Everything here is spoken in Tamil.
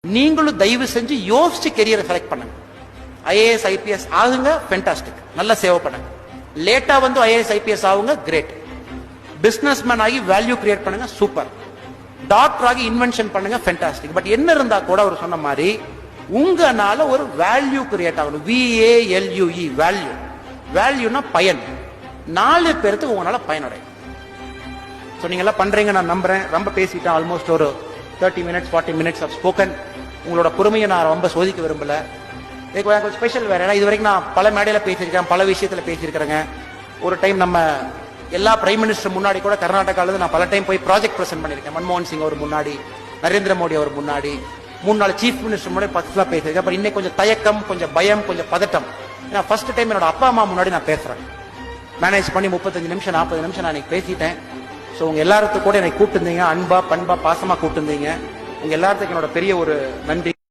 நீங்களும் தயவு செஞ்சு யோசிச்சு கெரியரை செலக்ட் பண்ணுங்க. ஐஏஎஸ் ஐபிஎஸ் ஆகுங்க, ஃபென்டாஸ்டிக், நல்ல சேவை பண்ணுங்க. லேட்டா வந்து ஐஏஎஸ் ஐபிஎஸ் ஆகுங்க, கிரேட். பிசினஸ் மேன் ஆகி வேல்யூ கிரியேட் பண்ணுங்க, சூப்பர். டாக்டர் ஆகி இன்வென்ஷன் பண்ணுங்க, ஃபென்டாஸ்டிக். பட் என்ன இருந்தா கூட அவர் சொன்ன மாதிரி உங்களால ஒரு வேல்யூ கிரியேட் ஆகணும். VALUE, value. வேல்யூனா பயன். 4 பேருக்கு உங்களால பயனடையும். ஸோ நீங்க எல்லாம் பண்றீங்க, நான் நம்புறேன். ரொம்ப பேசிட்டேன், ஆல்மோஸ்ட் ஒரு 30 minutes 40 minutes ஆஃப் ஸ்போக்கன். உங்களோட பொறுமையை நான் ரொம்ப சோதிக்க விரும்பல. இதுக்கு கொஞ்சம் ஸ்பெஷல் வேற. ஏன்னா இது வரைக்கும் நான் பல மேடையில் பேசியிருக்கேன், பல விஷயத்தில் பேசியிருக்கிறேங்க. ஒரு டைம் நம்ம எல்லா பிரைம் மினிஸ்டர் முன்னாடி கூட கர்நாடகாவில் நான் பல டைம் போய் ப்ராஜெக்ட் பிரசென்ட் பண்ணியிருக்கேன். மன்மோகன் சிங் அவர் முன்னாடி, நரேந்திர மோடி அவர் முன்னாடி, 3 நாள் சீஃப் மினிஸ்டர் முன்னாடி பர்சனலாக பேசியிருக்கேன். அப்புறம் இன்னும் கொஞ்சம் தயக்கம், கொஞ்சம் பயம், கொஞ்சம் பதட்டம். ஏன்னா ஃபர்ஸ்ட் டைம் என்னோட அப்பா அம்மா முன்னாடி நான் பேசுறேன். மேனேஜ் பண்ணி 35 நிமிஷம் 40 நிமிஷம் நான் இன்னைக்கு பேசிட்டேன். ஸோ உங்க எல்லாத்துக்கும் கூட என்னை கூப்பிட்டுருந்தீங்க, அன்பா பண்பா பாசமா கூப்பிட்டுருந்தீங்க. உங்க எல்லாத்துக்கும் என்னோட பெரிய ஒரு நன்றி.